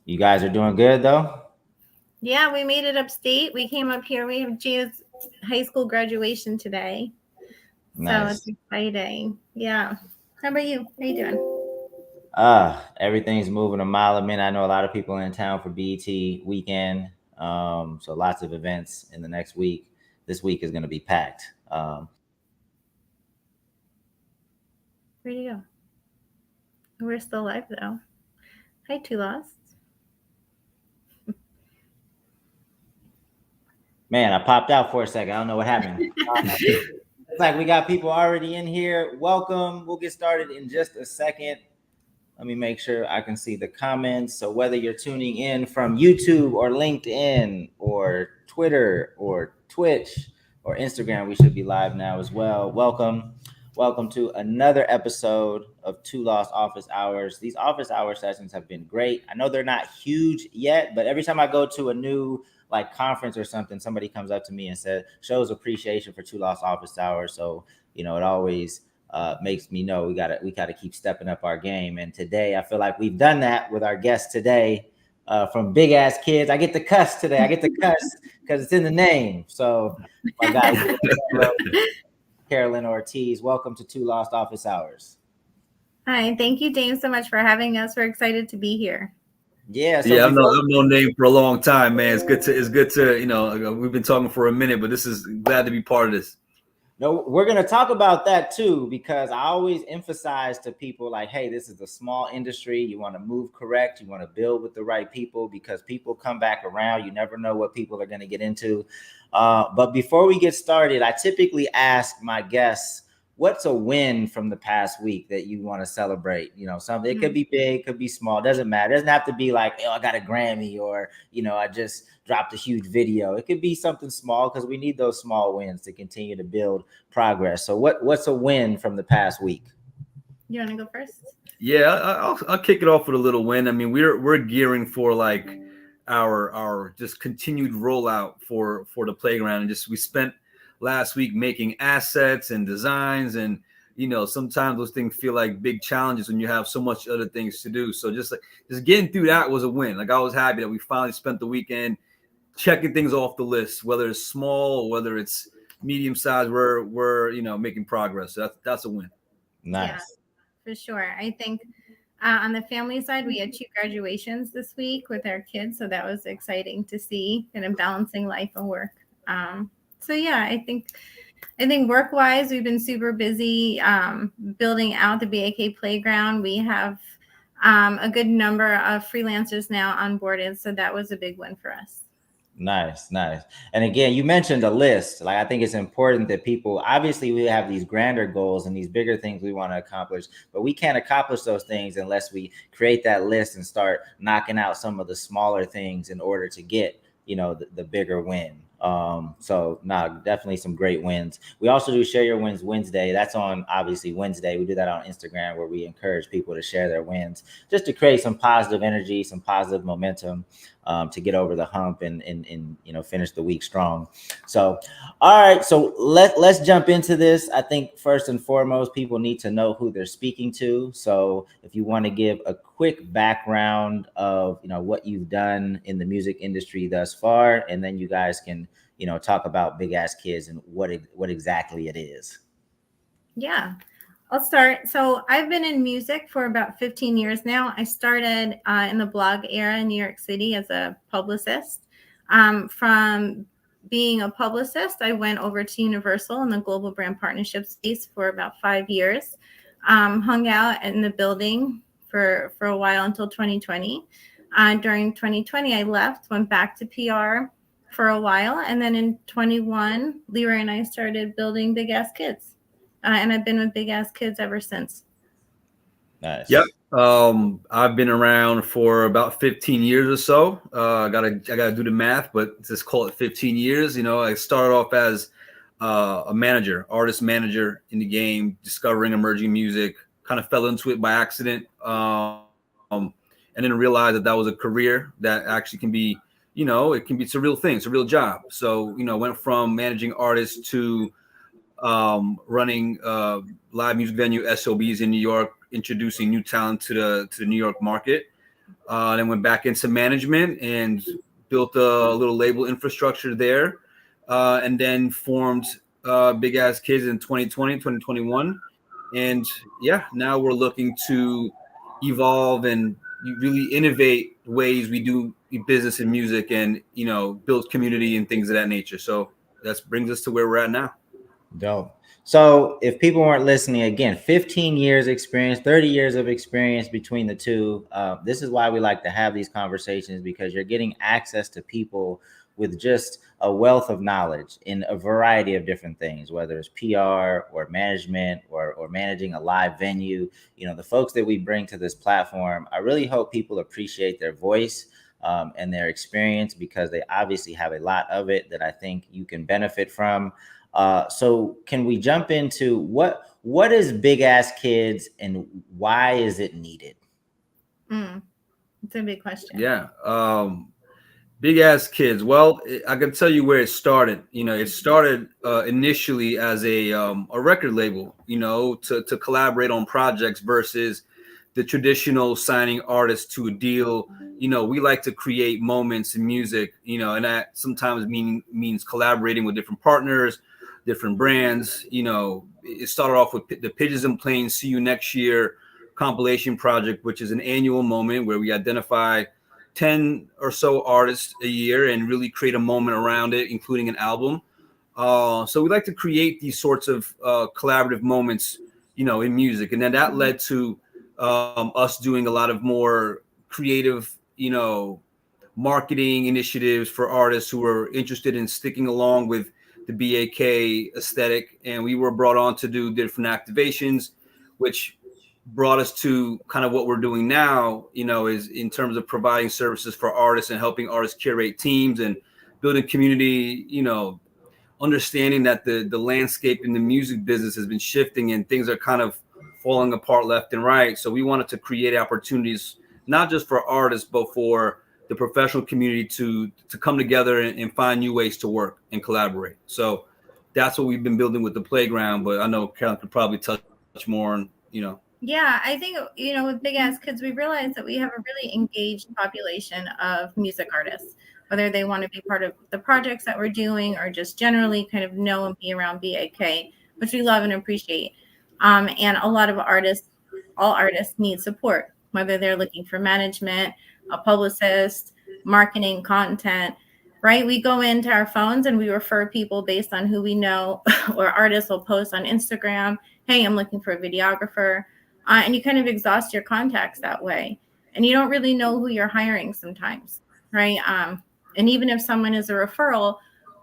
You guys are doing good though? Yeah, we made it upstate. We came up here. We have Gia's high school graduation today. So it's Nice. exciting. Yeah. How about you? How you doing? Everything's moving a mile a minute. I know a lot of people in town for BET weekend. So lots of events in the next week. This week is going to be packed. Where'd you go? We're still live though. Hi, Two Lost. Man, I popped out for a second. I don't know what happened. It's like we got people already in here. Welcome. We'll get started in just a second. Let me make sure I can see the comments. So whether you're tuning in from YouTube or LinkedIn or Twitter or Twitch or Instagram, we should be live now as well. Welcome. Welcome to another episode of Two Lost Office Hours. These office hour sessions have been great. I know they're not huge yet, but every time I go to a new like conference or something, somebody comes up to me and says, shows appreciation for Two Lost Office Hours. So, it always makes me know we gotta keep stepping up our game. And today I feel like we've done that with our guest today from Big Ass Kids. I get to cuss today. I get to cuss because it's in the name. So my guy Carolyn Ortiz, welcome to Two Lost Office Hours. Hi, thank you, Dave, so much for having us. We're excited to be here. Yeah. So Yeah, before I've known Nate for a long time, man. It's good to we've been talking for a minute, but this is glad to be part of this. No, we're going to talk about that too, because I always emphasize to people like, hey, this is a small industry. You want to move correct. You want to build with the right people because people come back around. You never know what people are going to get into. But before we get started, I typically ask my guests, what's a win from the past week that you want to celebrate? Something, it could be big, could be small, doesn't matter. It doesn't have to be like, oh, I got a Grammy or, I just dropped a huge video. It could be something small because we need those small wins to continue to build progress. So what's a win from the past week? You want to go first? Yeah, I'll kick it off with a little win. I mean, we're gearing for like our just continued rollout for the playground, and just we spent last week making assets and designs, and sometimes those things feel like big challenges when you have so much other things to do. So just getting through that was a win. Like I was happy that we finally spent the weekend checking things off the list, whether it's small or whether it's medium size. We're making progress. So that's a win. Nice. Yeah, for sure. I think on the family side, we had 2 graduations this week with our kids, so that was exciting to see, kind of balancing life and work. So yeah, I think work-wise, we've been super busy building out the B.A.K playground. We have a good number of freelancers now onboarded, so that was a big win for us. Nice. And again, you mentioned a list. Like, I think it's important that people, obviously we have these grander goals and these bigger things we want to accomplish, but we can't accomplish those things unless we create that list and start knocking out some of the smaller things in order to get, the bigger win. So definitely some great wins. We also do Share Your Wins Wednesday. That's on obviously Wednesday. We do that on Instagram where we encourage people to share their wins just to create some positive energy, some positive momentum. To get over the hump and finish the week strong. So, all right. So let's jump into this. I think first and foremost, people need to know who they're speaking to. So if you want to give a quick background of what you've done in the music industry thus far, and then you guys can talk about Big Ass Kids and what exactly it is. Yeah. I'll start. So I've been in music for about 15 years now. I started in the blog era in New York City as a publicist. From being a publicist, I went over to Universal in the global brand partnership space for about 5 years. Hung out in the building for a while until 2020. During 2020, I left, went back to PR for a while. And then in 21, Leroy and I started building Big Ass Kids. And I've been with Big Ass Kids ever since. Nice. Yep. I've been around for about 15 years or so. I gotta do the math, but just call it 15 years. I started off as a manager, artist manager in the game, discovering emerging music. Kind of fell into it by accident, and then realized that was a career that actually can be, it's a real thing, it's a real job. So went from managing artists to running live music venue SOBs in New York, introducing new talent to the New York market. Then went back into management and built a little label infrastructure there, and then formed Big Ass Kids in 2020, 2021. And yeah, now we're looking to evolve and really innovate ways we do business in music, and build community and things of that nature. So that brings us to where we're at now. Dope. So if people weren't listening, again, 15 years experience, 30 years of experience between the two. This is why we like to have these conversations, because you're getting access to people with just a wealth of knowledge in a variety of different things, whether it's PR or management or managing a live venue. The folks that we bring to this platform, I really hope people appreciate their voice and their experience, because they obviously have a lot of it that I think you can benefit from. So can we jump into what is Big Ass Kids and why is it needed? It's a big question. Yeah. Big Ass Kids. Well, I can tell you where it started. It started initially as a record label, to collaborate on projects versus the traditional signing artists to a deal. We like to create moments in music, and that sometimes means collaborating with different partners, different brands. It started off with the Pigeons and Planes See You Next Year compilation project, which is an annual moment where we identify 10 or so artists a year and really create a moment around it, including an album. So we like to create these sorts of collaborative moments, in music. And then that led to us doing a lot of more creative, marketing initiatives for artists who are interested in sticking along with the B.A.K aesthetic. And we were brought on to do different activations, which brought us to kind of what we're doing now, is in terms of providing services for artists and helping artists curate teams and building community, understanding that the landscape in the music business has been shifting and things are kind of falling apart left and right. So we wanted to create opportunities, not just for artists, but for the professional community to come together and find new ways to work and collaborate. So that's what we've been building with the playground. But I know Carolyn could probably touch more on. Yeah, I think, with Big Ass Kids, we realized that we have a really engaged population of music artists, whether they want to be part of the projects that we're doing or just generally kind of know and be around B.A.K, which we love and appreciate. And a lot of artists, all artists need support, whether they're looking for management, a publicist, marketing, content, right? We go into our phones and we refer people based on who we know, or artists will post on Instagram, hey, I'm looking for a videographer. And you kind of exhaust your contacts that way. And you don't really know who you're hiring sometimes, right? And even if someone is a referral,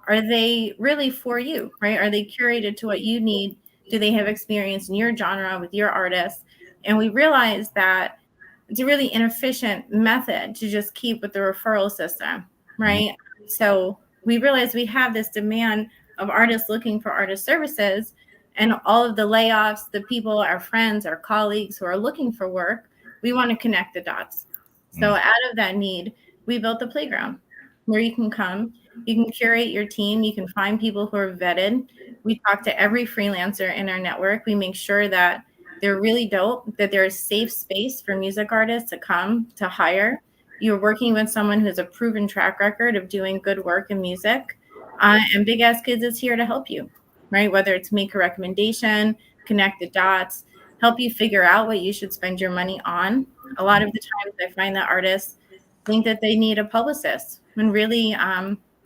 are they really for you, right? Are they curated to what you need? Do they have experience in your genre with your artists? And we realize that it's a really inefficient method to just keep with the referral system, right? Mm-hmm. So we realize we have this demand of artists looking for artist services, and all of the layoffs, the people, our friends, our colleagues who are looking for work, we want to connect the dots. So out of that need, we built the playground where you can come, you can curate your team, you can find people who are vetted. We talk to every freelancer in our network. We make sure that they're really dope, that there's safe space for music artists to come to hire. You're working with someone who has a proven track record of doing good work in music. And Big Ass Kids is here to help you, right? Whether it's make a recommendation, connect the dots, help you figure out what you should spend your money on. A lot of the times I find that artists think that they need a publicist when really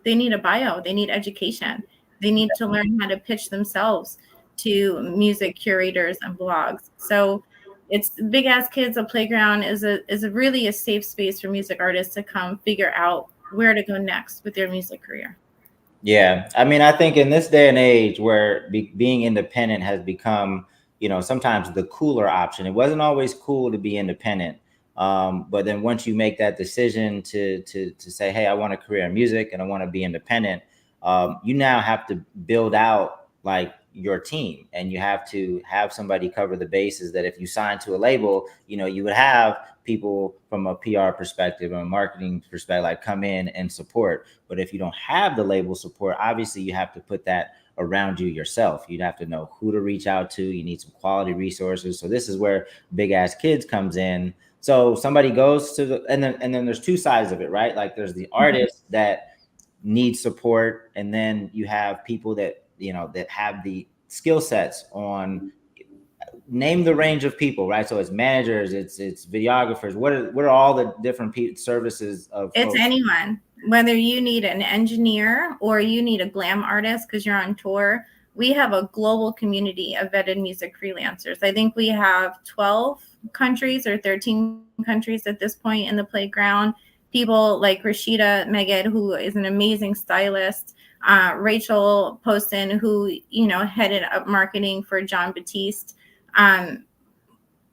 they need a bio, they need education. They need to learn how to pitch themselves to music curators and blogs. So it's Big Ass Kids, a playground is a really a safe space for music artists to come figure out where to go next with their music career. Yeah, I mean, I think in this day and age where being independent has become, sometimes the cooler option. It wasn't always cool to be independent, but then once you make that decision to say, hey, I want a career in music and I want to be independent, you now have to build out like your team, and you have to have somebody cover the bases that if you sign to a label, you would have people from a PR perspective and a marketing perspective like come in and support. But if you don't have the label support, obviously you have to put that around you yourself. You'd have to know who to reach out to. You need some quality resources. So this is where Big Ass Kids comes in. So somebody goes to the, and then there's two sides of it, right? Like there's the artists that need support, and then you have people that, you know, that have the skill sets on, name the range of people, right? So it's managers, it's videographers. What are all the different services of It's folks? anyone, whether you need an engineer or you need a glam artist because you're on tour. We have a global community of vetted music freelancers. I think we have 12 countries or 13 countries at this point in the playground. People like Rashida Meged, who is an amazing stylist, Rachel Poston, who, you know, headed up marketing for John Batiste. Um,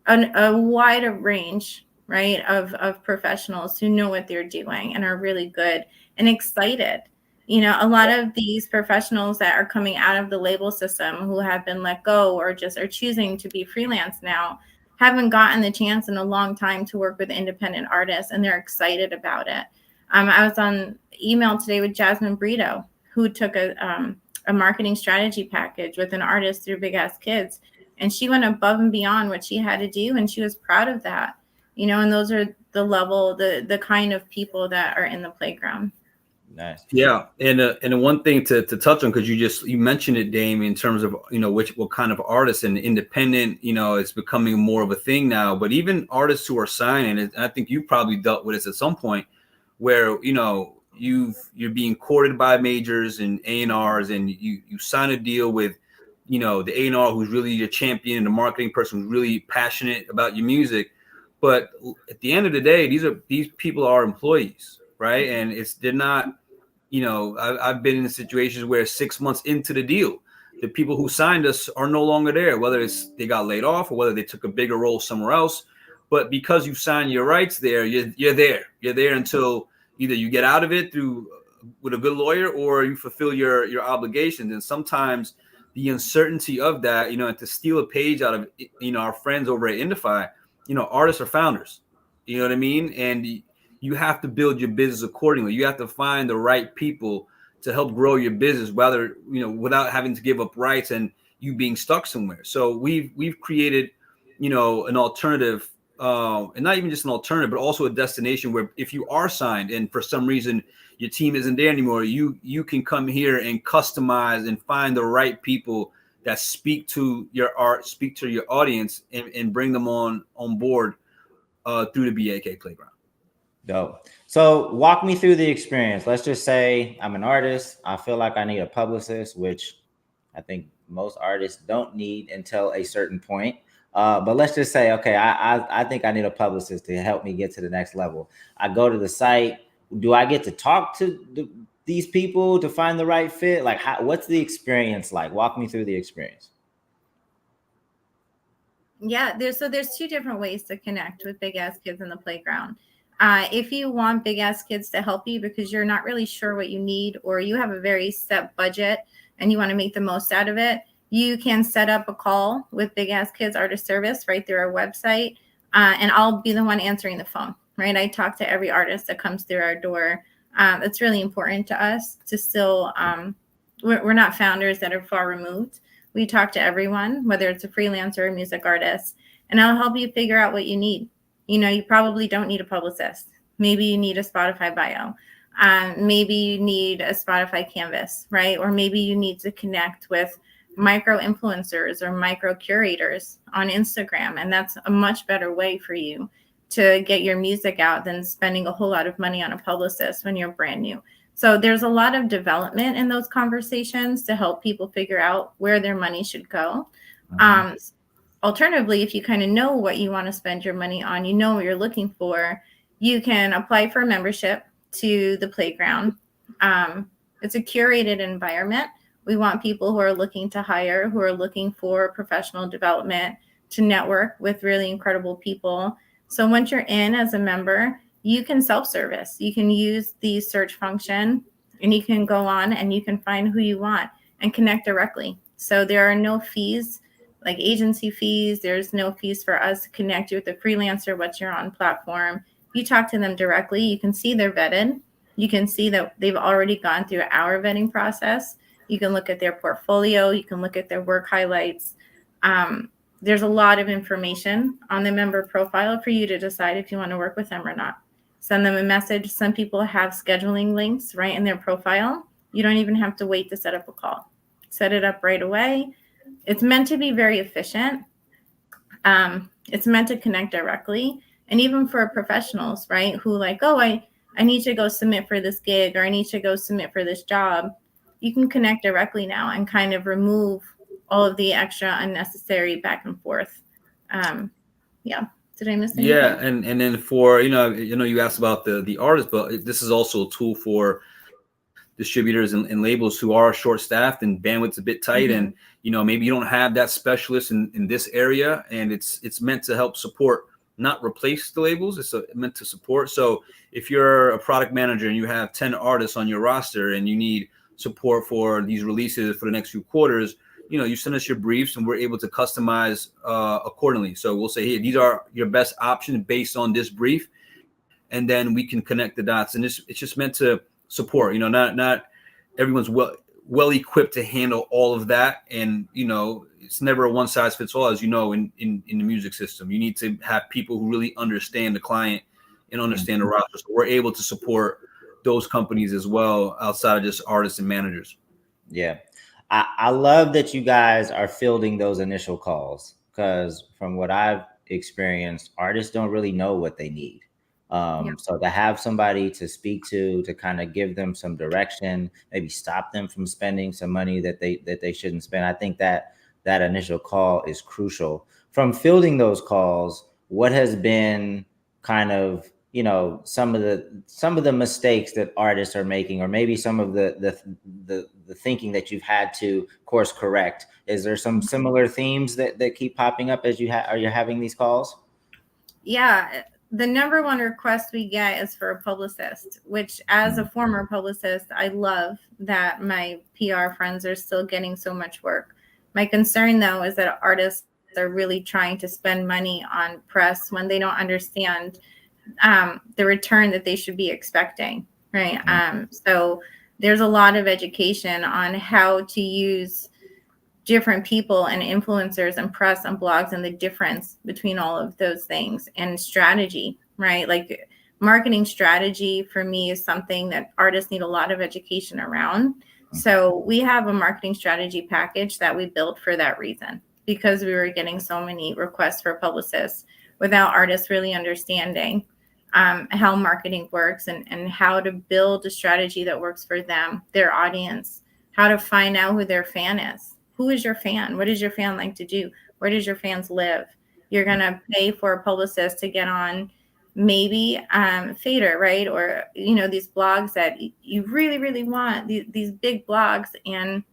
a wider range, right, of professionals who know what they're doing and are really good and excited. You know, a lot of these professionals that are coming out of the label system who have been let go or just are choosing to be freelance now haven't gotten the chance in a long time to work with independent artists, and they're excited about it. I was on email today with Jasmine Brito, who took a marketing strategy package with an artist through Big Ass Kids, and she went above and beyond what she had to do, and she was proud of that. You know, and those are the kind of people that are in the playground. Nice. Yeah, and one thing to touch on, because you mentioned it, Dame, in terms of, you know, what kind of artists, and independent, you know, it's becoming more of a thing now. But even artists who are signing, and I think you probably dealt with this at some point, where, you know, you're being courted by majors and A&Rs, and you sign a deal with, you know, the A&R who's really your champion, and the marketing person who's really passionate about your music. But at the end of the day, these people are employees, right? And they're not, you know, I've been in situations where 6 months into the deal, the people who signed us are no longer there, whether it's they got laid off or whether they took a bigger role somewhere else. But because you signed your rights there, you're there. You're there until either you get out of it through with a good lawyer, or you fulfill your obligations. And sometimes the uncertainty of that, you know, and to steal a page out of, you know, our friends over at Indify, you know, artists are founders. You know what I mean? And you have to build your business accordingly. You have to find the right people to help grow your business, whether, you know, without having to give up rights and you being stuck somewhere. So we've created, you know, an alternative, and not even just an alternative, but also a destination where if you are signed and for some reason your team isn't there anymore, you can come here and customize and find the right people that speak to your art, speak to your audience, and bring them on board through the B.A.K playground. Dope. So walk me through the experience. Let's just say I'm an artist. I feel like I need a publicist, which I think most artists don't need until a certain point. But let's just say, okay, I think I need a publicist to help me get to the next level. I go to the site. Do I get to talk to these people to find the right fit? Like, what's the experience like? Walk me through the experience. Yeah, there's two different ways to connect with Big Ass Kids in the playground. If you want Big Ass Kids to help you because you're not really sure what you need, or you have a very set budget and you want to make the most out of it, you can set up a call with Big Ass Kids Artist Service right through our website, and I'll be the one answering the phone. Right, I talk to every artist that comes through our door. It's really important to us to still. We're not founders that are far removed. We talk to everyone, whether it's a freelancer or a music artist, and I'll help you figure out what you need. You know, you probably don't need a publicist. Maybe you need a Spotify bio. Maybe you need a Spotify canvas, right? Or maybe you need to connect with micro influencers or micro curators on Instagram. And that's a much better way for you to get your music out than spending a whole lot of money on a publicist when you're brand new. So there's a lot of development in those conversations to help people figure out where their money should go. Alternatively, if you kind of know what you want to spend your money on, you know what you're looking for, you can apply for a membership to the playground. It's a curated environment. We want people who are looking to hire, who are looking for professional development, to network with really incredible people. So once you're in as a member, you can self-service. You can use the search function, and you can go on and you can find who you want and connect directly. So there are no fees, like agency fees. There's no fees for us to connect you with a freelancer once you're on platform. You talk to them directly. You can see they're vetted. You can see that they've already gone through our vetting process. You can look at their portfolio. You can look at their work highlights. there's a lot of information on the member profile for you to decide if you want to work with them or not. Send them a message. Some people have scheduling links right in their profile. You don't even have to wait to set up a call. Set it up right away. It's meant to be very efficient. It's meant to connect directly. And even for professionals, right, who like, oh, I need to go submit for this gig, or I need to go submit for this job, you can connect directly now and kind of remove all of the extra unnecessary back and forth. Yeah. Did I miss anything? Yeah, and then for you asked about the artist, but this is also a tool for distributors and labels who are short staffed and bandwidth's a bit tight, and Mm-hmm. maybe you don't have that specialist in this area, and it's meant to help support, not replace the labels. It's meant to support. So if you're a product manager and you have 10 artists on your roster and you need support for these releases for the next few quarters, you send us your briefs and we're able to customize accordingly. So we'll say, hey, these are your best options based on this brief, and then we can connect the dots. And it's just meant to support. Not everyone's well equipped to handle all of that, and it's never a one size fits all. As you know, in the music system, you need to have people who really understand the client and understand the roster. So we're able to support those companies as well, outside of just artists and managers. Yeah. I love that you guys are fielding those initial calls, because from what I've experienced, artists don't really know what they need. Yeah. So to have somebody to speak to kind of give them some direction, maybe stop them from spending some money that they shouldn't spend. I think that that initial call is crucial. From fielding those calls, what has been kind of some of the mistakes that artists are making, or maybe some of the thinking that you've had to course correct? Is there some similar themes that keep popping up as are you having these calls? Yeah. The number one request we get is for a publicist, which, as a former publicist, I love that my PR friends are still getting so much work. My concern, though, is that artists are really trying to spend money on press when they don't understand the return that they should be expecting, right? So there's a lot of education on how to use different people and influencers and press and blogs, and the difference between all of those things, and strategy, right? Like, marketing strategy for me is something that artists need a lot of education around. So we have a marketing strategy package that we built for that reason, because we were getting so many requests for publicists without artists really understanding how marketing works, and how to build a strategy that works for them, their audience, how to find out who their fan is. Who is your fan? What does your fan like to do? Where does your fans live? You're going to pay for a publicist to get on maybe Fader, right? Or, these blogs that you really, really want, these big blogs. And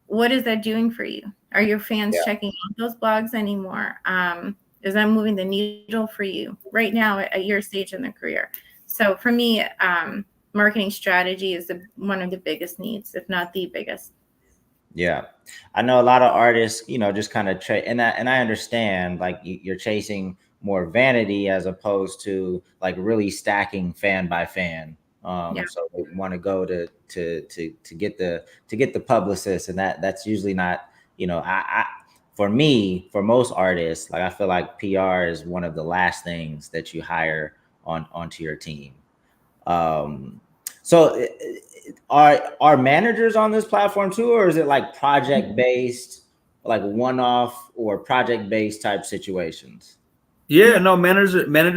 what is that doing for you? Are your fans checking out those blogs anymore? Is that moving the needle for you right now at your stage in the career? So for me, marketing strategy is one of the biggest needs, if not the biggest. Yeah, I know a lot of artists, just kind of and I understand, like, you're chasing more vanity as opposed to like really stacking fan by fan. Yeah. So they want to go to get the publicist, and that's usually not, I for me, for most artists, like, I feel like PR is one of the last things that you hire onto your team. Um, so are managers on this platform too, or is it like project based, like one-off or project based type situations? Yeah, no, managers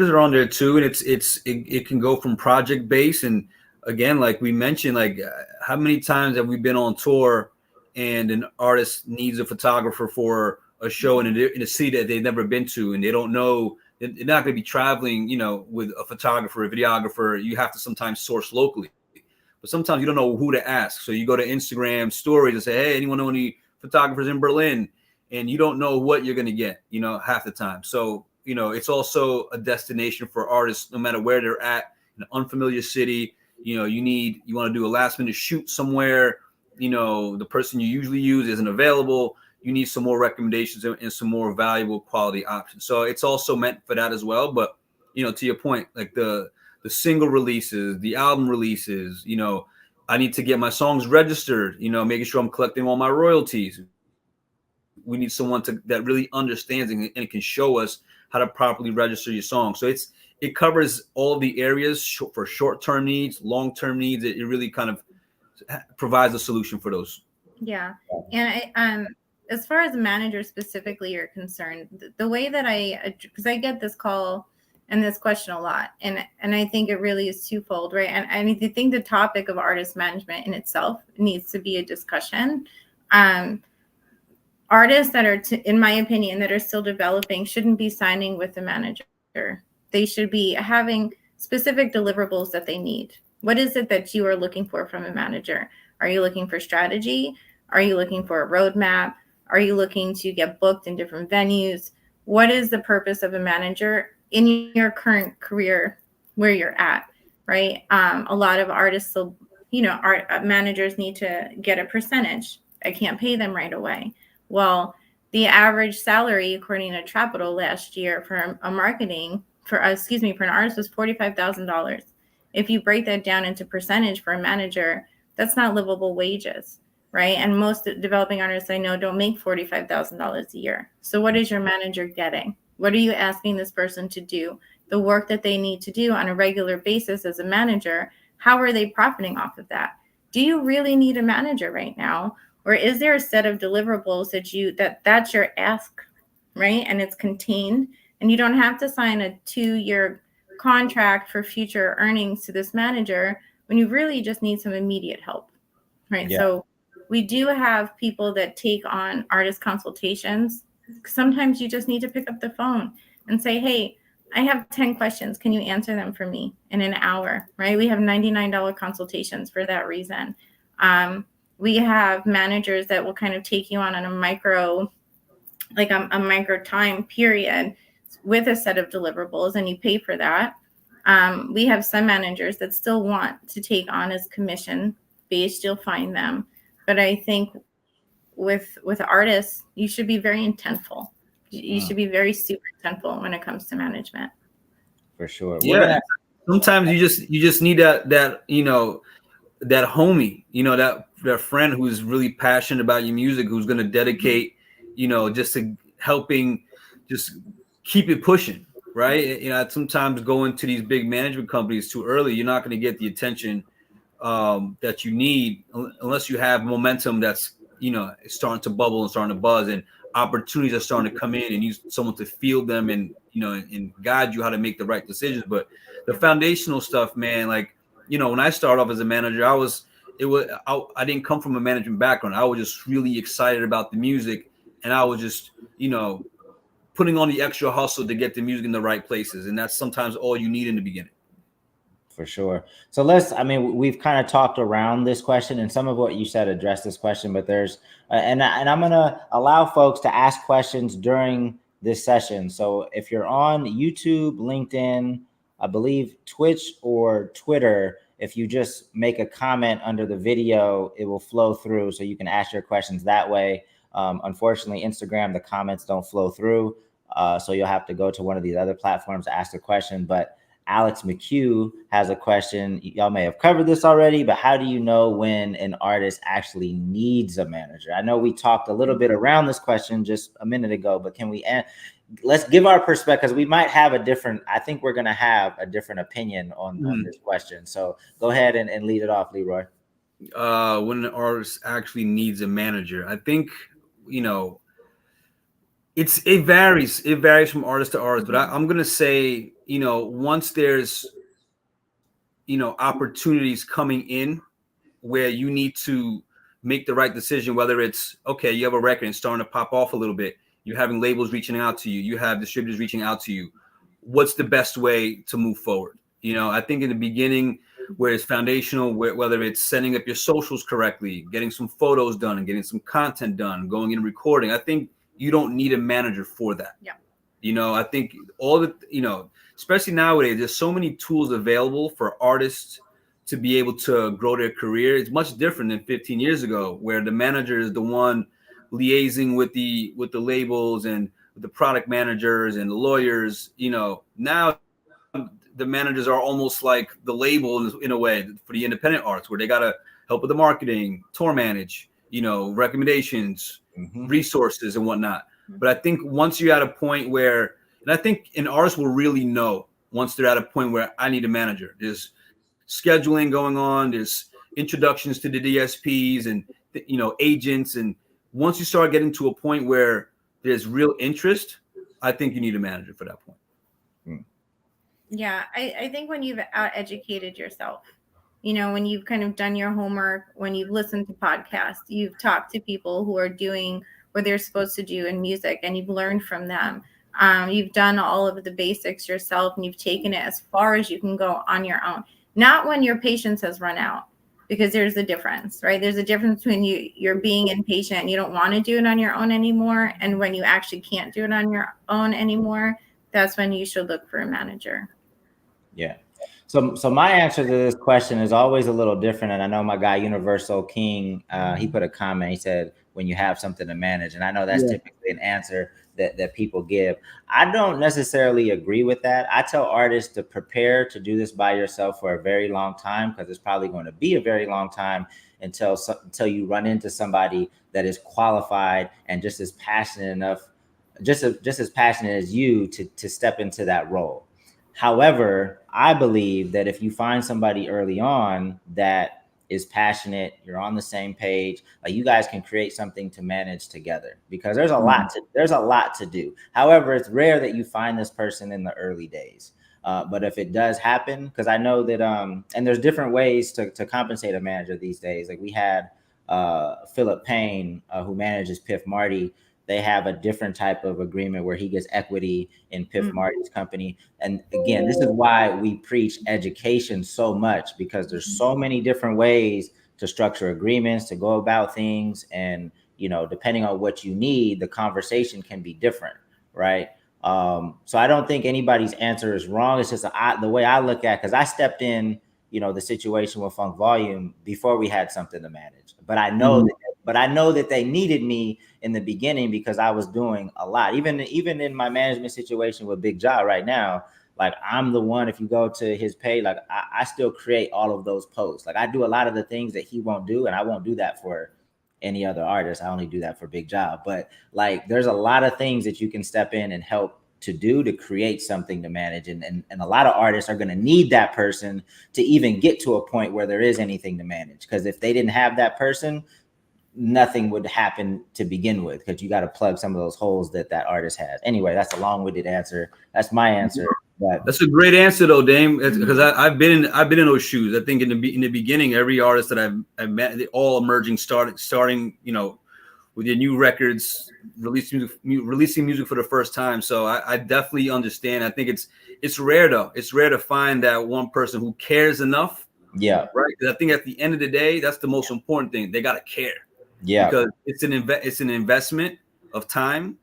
are on there too, and it can go from project base, and again, like we mentioned, like how many times have we been on tour, and an artist needs a photographer for a show in a city that they've never been to, and they don't know, they're not going to be traveling, with a photographer, a videographer. You have to sometimes source locally, but sometimes you don't know who to ask. So you go to Instagram stories and say, hey, anyone know any photographers in Berlin? And you don't know what you're going to get, half the time. So it's also a destination for artists, no matter where they're at, in an unfamiliar city. You want to do a last minute shoot somewhere. The person you usually use isn't available. You need some more recommendations and some more valuable quality options. So it's also meant for that as well. But to your point, like the single releases, the album releases, I need to get my songs registered. Making sure I'm collecting all my royalties. we need someone that really understands and can show us how to properly register your song. So it covers all the areas for short-term needs, long-term needs. It really kind of provides a solution for those. Yeah. And as far as a manager specifically are concerned, the way that because I get this call and this question a lot, and I think it really is twofold, right? And I think the topic of artist management in itself needs to be a discussion. Artists that are, in my opinion, that are still developing shouldn't be signing with the manager. They should be having specific deliverables that they need. What is it that you are looking for from a manager? Are you looking for strategy? Are you looking for a roadmap? Are you looking to get booked in different venues? What is the purpose of a manager in your current career where you're at, right? A lot of artists, art managers need to get a percentage. I can't pay them right away. Well, the average salary, according to Trapital last year for a marketing for an artist was $45,000. If you break that down into percentage for a manager, that's not livable wages, right? And most developing artists I know don't make $45,000 a year. So what is your manager getting? What are you asking this person to do? The work that they need to do on a regular basis as a manager, how are they profiting off of that? Do you really need a manager right now? Or is there a set of deliverables that's your ask, right? And it's contained, and you don't have to sign a 2-year contract for future earnings to this manager when you really just need some immediate help, right? Yeah. So we do have people that take on artist consultations. Sometimes you just need to pick up the phone and say, hey, I have 10 questions. Can you answer them for me in an hour, right? We have $99 consultations for that reason. We have managers that will kind of take you on a micro time period with a set of deliverables, and you pay for that. We have some managers that still want to take on as commission based. You'll find them. But I think with artists, you should be very intentful. You should be very super intentful when it comes to management. For sure. Yeah. Sometimes you just need that that homie, that friend who's really passionate about your music, who's going to dedicate, just to helping, just keep it pushing, right? Sometimes going to these big management companies too early, you're not going to get the attention that you need unless you have momentum that's starting to bubble and starting to buzz, and opportunities are starting to come in, and you someone to field them and and guide you how to make the right decisions. But the foundational stuff, man, like when I started off as a manager, I didn't come from a management background. I was just really excited about the music, and I was just putting on the extra hustle to get the music in the right places, and that's sometimes all you need in the beginning. For sure. So we've kind of talked around this question, and some of what you said addressed this question, but there's, and I'm going to allow folks to ask questions during this session. So if you're on YouTube, LinkedIn, I believe Twitch or Twitter, if you just make a comment under the video, it will flow through so you can ask your questions that way. Unfortunately, Instagram, the comments don't flow through. So you'll have to go to one of these other platforms to ask a question. But Alex McHugh has a question. Y'all may have covered this already, but how do you know when an artist actually needs a manager? I know we talked a little bit around this question just a minute ago, but let's give our perspective, because we might have I think we're going to have a different opinion on this question. So go ahead and lead it off, Leroy. When an artist actually needs a manager, I think, it varies from artist to artist, but I'm going to say, once there's, opportunities coming in where you need to make the right decision, whether it's, okay, you have a record and starting to pop off a little bit, you're having labels reaching out to you, you have distributors reaching out to you, what's the best way to move forward? I think in the beginning, where it's foundational, whether it's setting up your socials correctly, getting some photos done and getting some content done, going in and recording, I think you don't need a manager for that. Yeah. I think all the, especially nowadays, there's so many tools available for artists to be able to grow their career. It's much different than 15 years ago, where the manager is the one liaising with the labels and the product managers and the lawyers. Now the managers are almost like the label in a way for the independent arts, where they got to help with the marketing, tour manage, recommendations, resources and whatnot. But I think once you're at a point where, and I think an artist will really know once they're at a point where I need a manager. There's scheduling going on. There's introductions to the DSPs and agents. And once you start getting to a point where there's real interest, I think you need a manager for that point. Yeah, I think when you've out educated yourself, when you've kind of done your homework, when you've listened to podcasts, you've talked to people who are doing what they're supposed to do in music, and you've learned from them. You've done all of the basics yourself, and you've taken it as far as you can go on your own. Not when your patience has run out, because there's a difference, right? There's a difference between you're being impatient and you don't want to do it on your own anymore, and when you actually can't do it on your own anymore, that's when you should look for a manager. Yeah. So my answer to this question is always a little different. And I know my guy, Universal King, he put a comment. He said, when you have something to manage. And I know that's typically an answer that people give. I don't necessarily agree with that. I tell artists to prepare to do this by yourself for a very long time, because it's probably going to be a very long time until you run into somebody that is qualified and just as passionate enough, just as passionate as you to step into that role. However, I believe that if you find somebody early on that is passionate, you're on the same page, like you guys can create something to manage together, because there's a lot to do. However, it's rare that you find this person in the early days. But if it does happen, because I know that and there's different ways to compensate a manager these days. Like we had Philip Payne, who manages Piff Marty. They have a different type of agreement where he gets equity in Piff Marty's company. And again, this is why we preach education so much, because there's so many different ways to structure agreements, to go about things. And, depending on what you need, the conversation can be different, right? So I don't think anybody's answer is wrong. It's just the way I look at, because I stepped in, the situation with Funk Volume before we had something to manage. But I know that they needed me in the beginning, because I was doing a lot. Even in my management situation with Big Ja right now, like I'm the one, if you go to his page, like I still create all of those posts. Like I do a lot of the things that he won't do, and I won't do that for any other artist. I only do that for Big Ja. But like there's a lot of things that you can step in and help to do to create something to manage. And a lot of artists are going to need that person to even get to a point where there is anything to manage. Because if they didn't have that person, nothing would happen to begin with, because you got to plug some of those holes that artist has. Anyway, that's a long-winded answer. That's my answer. But that's a great answer though, Dame, because I've been in those shoes. I think in the beginning, every artist that I've met, they all emerging, starting with your new records, releasing music for the first time. So I definitely understand. I think it's rare though. It's rare to find that one person who cares enough. Yeah. Right. Because I think at the end of the day, that's the most important thing. They got to care. Yeah. Because it's an investment of time,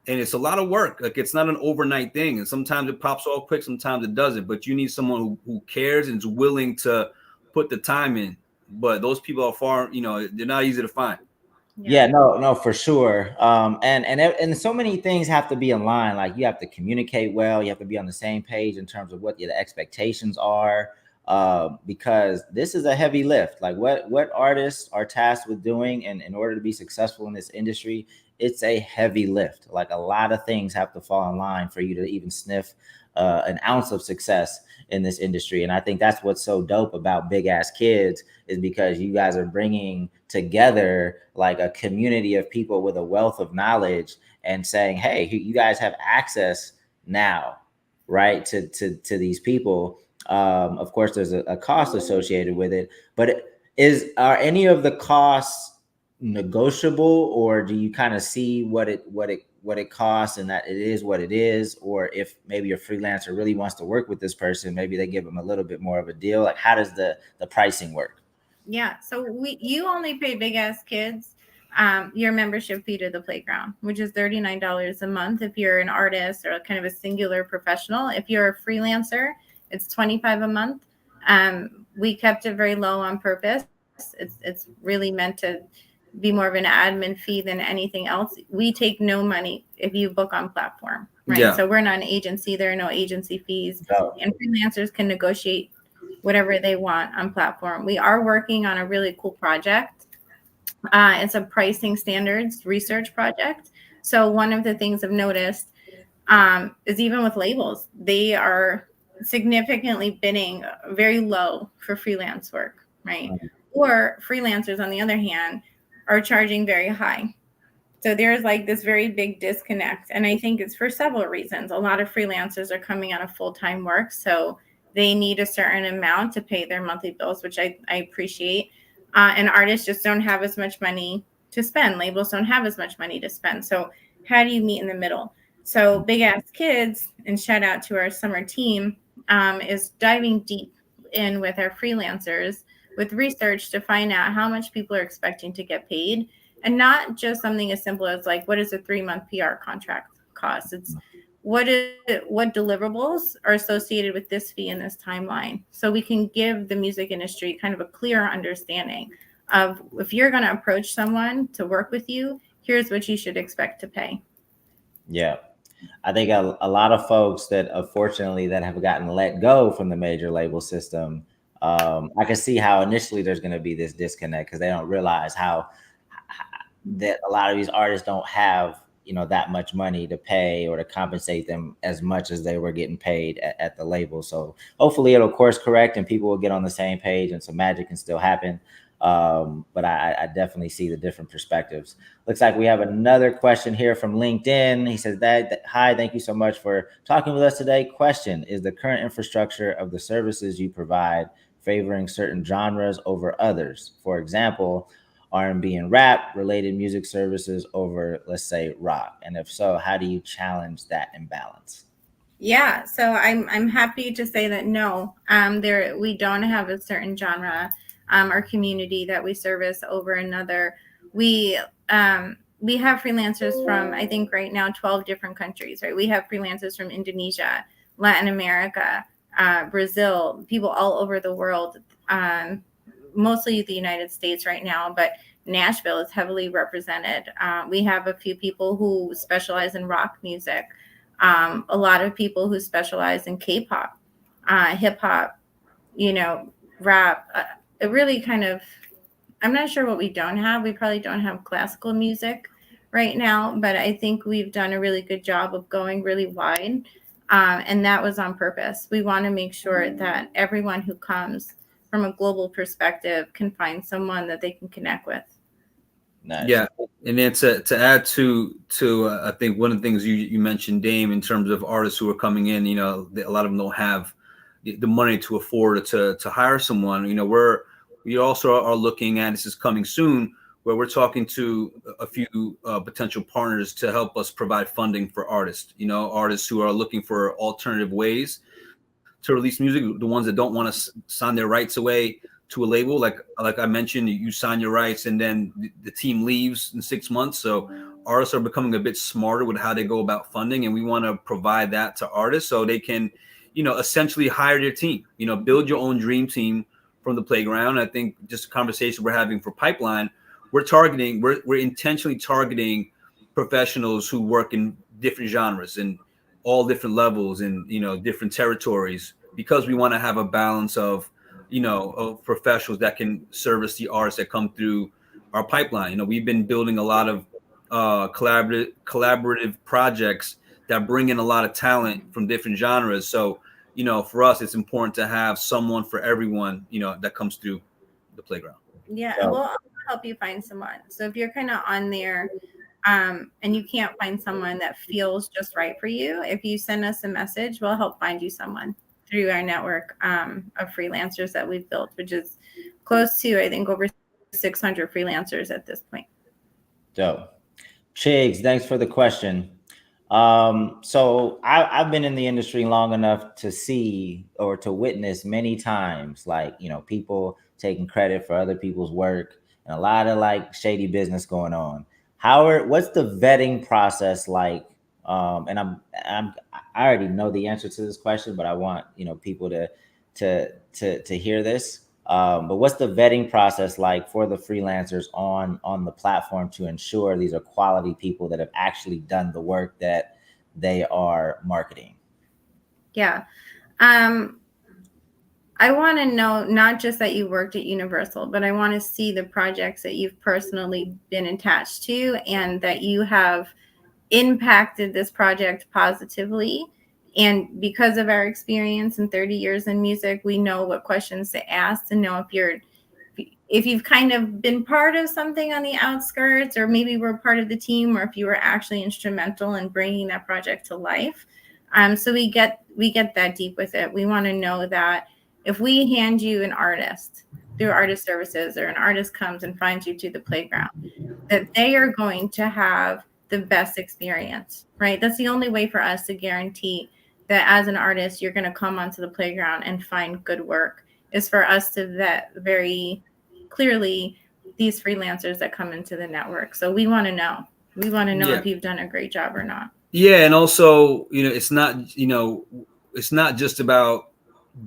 and it's a lot of work. Like it's not an overnight thing. And sometimes it pops off quick, sometimes it doesn't. But you need someone who cares and is willing to put the time in. But those people are far, they're not easy to find. Yeah, no, for sure. And so many things have to be in line. Like you have to communicate well. You have to be on the same page in terms of what the expectations are. Because this is a heavy lift. Like what artists are tasked with doing, and in order to be successful in this industry, it's a heavy lift. Like a lot of things have to fall in line for you to even sniff an ounce of success in this industry. And I think that's what's so dope about Big Ass Kids, is because you guys are bringing together like a community of people with a wealth of knowledge and saying, hey, you guys have access now, right, to these people. Of course, there's a cost associated with it, but are any of the costs negotiable, or do you kind of see what it costs and that it is what it is? Or if maybe a freelancer really wants to work with this person, maybe they give them a little bit more of a deal. Like how does the pricing work? Yeah, so you only pay Big Ass Kids your membership fee to the playground, which is $39 a month if you're an artist or kind of a singular professional. If you're a freelancer, it's $25 a month. We kept it very low on purpose. It's really meant to be more of an admin fee than anything else. We take no money if you book on platform, right? Yeah. So we're not an agency. There are no agency fees, and freelancers can negotiate whatever they want on platform. We are working on a really cool project It's a pricing standards research project. So one of the things I've noticed is even with labels, they are significantly bidding very low for freelance work, right? Or freelancers, on the other hand, are charging very high. So there's like this very big disconnect. And I think it's for several reasons. A lot of freelancers are coming out of full time work. So they need a certain amount to pay their monthly bills, which I appreciate. And artists just don't have as much money to spend. Labels don't have as much money to spend. So how do you meet in the middle? So Big Ass Kids, and shout out to our summer team, is diving deep in with our freelancers with research to find out how much people are expecting to get paid, and not just something as simple as like what is a 3-month PR contract cost. It's what deliverables are associated with this fee and this timeline, so we can give the music industry kind of a clear understanding of if you're going to approach someone to work with you, here's what you should expect to pay. Yeah. I think a lot of folks that unfortunately that have gotten let go from the major label system, I can see how initially there's going to be this disconnect because they don't realize how that a lot of these artists don't have that much money to pay or to compensate them as much as they were getting paid at the label. So hopefully it'll course correct and people will get on the same page and some magic can still happen. But I definitely see the different perspectives. Looks like we have another question here from LinkedIn. He says hi, thank you so much for talking with us today. Question: is the current infrastructure of the services you provide favoring certain genres over others? For example, R&B and rap related music services over, let's say, rock? And if so, how do you challenge that imbalance? Yeah, so I'm happy to say that no, there we don't have a certain genre or community that we service over another. We we have freelancers from, I think right now, 12 different countries, right? We have freelancers from Indonesia, Latin America, Brazil, people all over the world, mostly the United States right now, but Nashville is heavily represented. We have a few people who specialize in rock music, a lot of people who specialize in K-pop, hip hop, rap. It really kind of, I'm not sure what we don't have. We probably don't have classical music right now, but I think we've done a really good job of going really wide. And that was on purpose. We want to make sure that everyone who comes from a global perspective can find someone that they can connect with. Nice. Yeah, and then to add to I think one of the things you mentioned, Dame, in terms of artists who are coming in, a lot of them don't have the money to afford to hire someone. We also are looking at, this is coming soon, where we're talking to a few potential partners to help us provide funding for artists. Artists who are looking for alternative ways to release music, the ones that don't want to sign their rights away to a label. Like I mentioned, you sign your rights and then the team leaves in 6 months. So artists are becoming a bit smarter with how they go about funding, and we want to provide that to artists so they can, essentially hire their team. Build your own dream team from the playground. I think just a conversation we're having for Pipeline, we're intentionally targeting professionals who work in different genres and all different levels and different territories, because we want to have a balance of of professionals that can service the artists that come through our pipeline. We've been building a lot of collaborative projects that bring in a lot of talent from different genres. So for us, it's important to have someone for everyone that comes through the playground. Yeah, and we'll help you find someone. So if you're kind of on there and you can't find someone that feels just right for you, if you send us a message, we'll help find you someone through our network of freelancers that we've built, which is close to, I think, over 600 freelancers at this point. Dope. Chigs, thanks for the question. So I've been in the industry long enough to see or to witness many times, like, people taking credit for other people's work and a lot of like shady business going on. What's the vetting process like? And I already know the answer to this question, but I want, people to hear this. But what's the vetting process like for the freelancers on the platform to ensure these are quality people that have actually done the work that they are marketing? Yeah. I want to know not just that you worked at Universal, but I want to see the projects that you've personally been attached to and that you have impacted this project positively. And because of our experience in 30 years in music, we know what questions to ask to know if you've kind of been part of something on the outskirts, or maybe were part of the team, or if you were actually instrumental in bringing that project to life. So we get that deep with it. We want to know that if we hand you an artist through artist services, or an artist comes and finds you to the playground, that they are going to have the best experience, right? That's the only way for us to guarantee that as an artist, you're going to come onto the playground and find good work, is for us to vet very clearly these freelancers that come into the network. So we want to know. We want to know if you've done a great job or not. Yeah, and also, it's not just about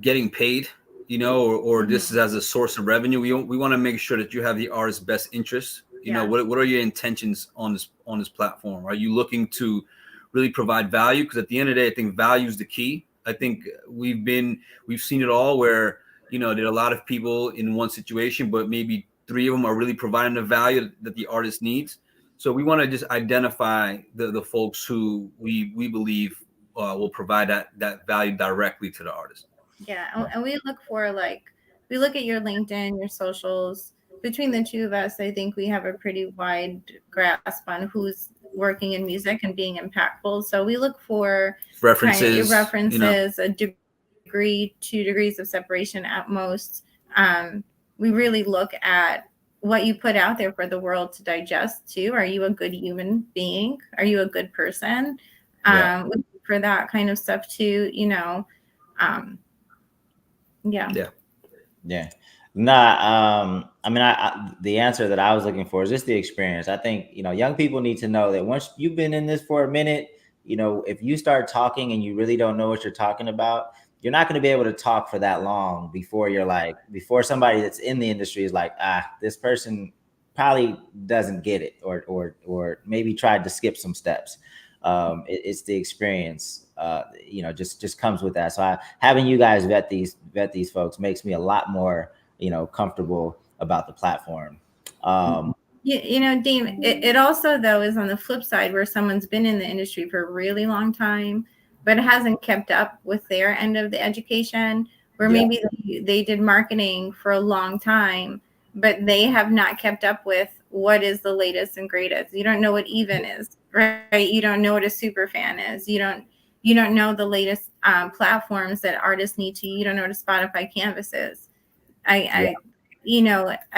getting paid, or this is as a source of revenue. We want to make sure that you have the artist's best interests. What are your intentions on this platform? Are you looking to really provide value? Because at the end of the day, I think value is the key. I think we've seen it all where, there are a lot of people in one situation, but maybe three of them are really providing the value that the artist needs. So we want to just identify the folks who we believe will provide that value directly to the artist. Yeah, and we look at your LinkedIn, your socials. Between the two of us, I think we have a pretty wide grasp on who's working in music and being impactful. So we look for references, a degree, 2 degrees of separation at most. We really look at what you put out there for the world to digest too. Are you a good human being? Are you a good person? For that kind of stuff too, Yeah. Nah, I mean, the answer that I was looking for is just the experience. I think, young people need to know that once you've been in this for a minute, if you start talking and you really don't know what you're talking about, you're not going to be able to talk for that long before somebody that's in the industry is like, this person probably doesn't get it, or maybe tried to skip some steps. It's the experience, just comes with that. So having you guys vet these folks makes me a lot more, comfortable about the platform. Dean, it also though is on the flip side, where someone's been in the industry for a really long time, but hasn't kept up with their end of the education, where maybe they did marketing for a long time, but they have not kept up with what is the latest and greatest. You don't know what even is, right? You don't know what a super fan is. You don't know the latest platforms that artists need to. You don't know what a Spotify canvas is. I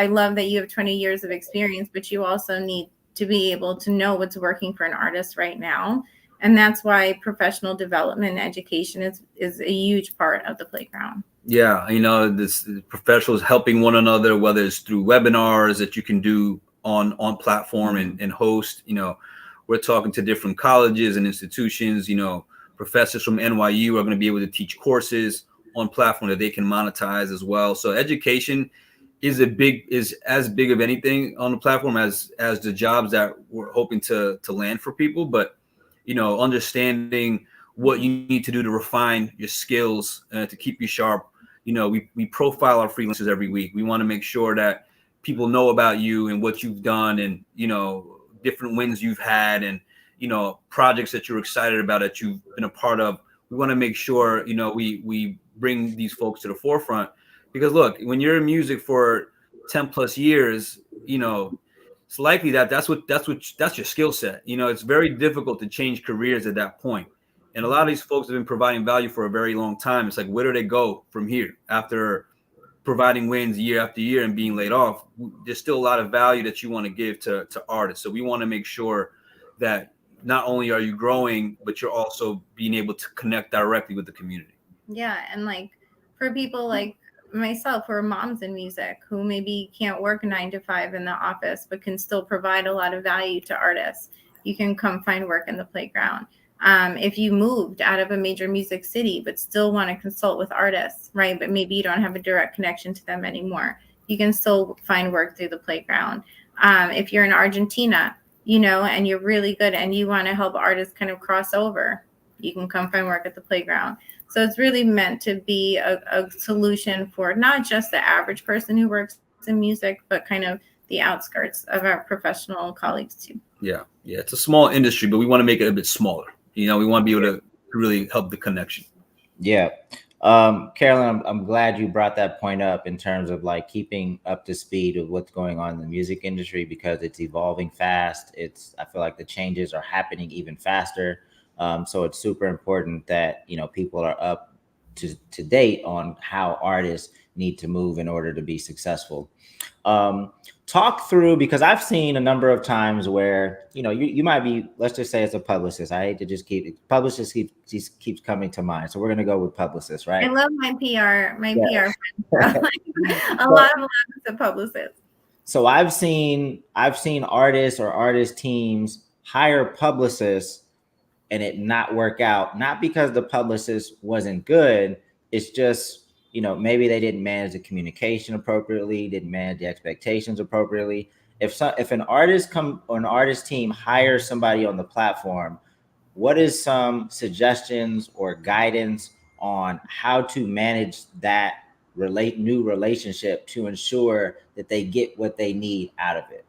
love that you have 20 years of experience, but you also need to be able to know what's working for an artist right now. And that's why professional development and education is a huge part of the playground. Yeah, this professionals helping one another, whether it's through webinars that you can do on platform and host. We're talking to different colleges and institutions. Professors from NYU are going to be able to teach courses on platform that they can monetize as well. So education is as big of anything on the platform as the jobs that we're hoping to land for people. But understanding what you need to do to refine your skills to keep you sharp. We profile our freelancers every week. We want to make sure that people know about you and what you've done, and different wins you've had, and projects that you're excited about that you've been a part of. We want to make sure we bring these folks to the forefront, because look, when you're in music for 10 plus years, it's likely that's your skill set. It's very difficult to change careers at that point. And a lot of these folks have been providing value for a very long time. It's like, where do they go from here after providing wins year after year and being laid off? There's still a lot of value that you want to give to artists. So we want to make sure that not only are you growing, but you're also being able to connect directly with the community. Yeah. And for people like myself who are moms in music, who maybe can't work 9 to 5 in the office, but can still provide a lot of value to artists, you can come find work in the playground. If you moved out of a major music city, but still want to consult with artists, right? But maybe you don't have a direct connection to them anymore, you can still find work through the playground. If you're in Argentina, and you're really good and you want to help artists kind of cross over, you can come find work at the playground. So it's really meant to be a solution for not just the average person who works in music, but kind of the outskirts of our professional colleagues too. Yeah, it's a small industry, but we want to make it a bit smaller. We want to be able to really help the connection. Yeah. Carolyn, I'm glad you brought that point up in terms of like keeping up to speed with what's going on in the music industry, because it's evolving fast. I feel like the changes are happening even faster. So it's super important that, people are up to date on how artists need to move in order to be successful. Um, Talk through, because I've seen a number of times where you might be, let's just say, as a publicist. I hate to just just keeps coming to mind, so we're gonna go with publicist, I right? love my PR, Yeah. friends. A So, lot of a publicists. so I've seen artists or artist teams hire publicists and it not work out, not because the publicist wasn't good. It's just, maybe they didn't manage the communication appropriately, didn't manage the expectations appropriately. If an artist come or an artist team hires somebody on the platform, what is some suggestions or guidance on how to manage that new relationship to ensure that they get what they need out of it?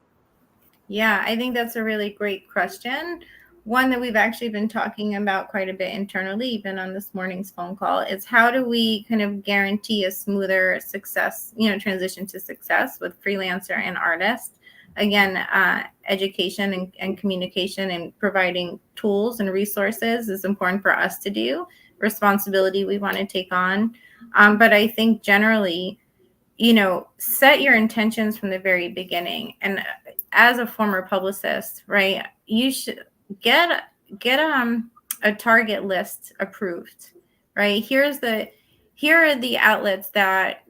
Yeah, I think that's a really great question. One that we've actually been talking about quite a bit internally, even on this morning's phone call, is how do we kind of guarantee a smoother success, transition to success with freelancer and artist. Again, education and communication and providing tools and resources is important for us to do, responsibility we want to take on. But I think generally, set your intentions from the very beginning. And as a former publicist, right, you should get a target list approved, right? Here are the outlets that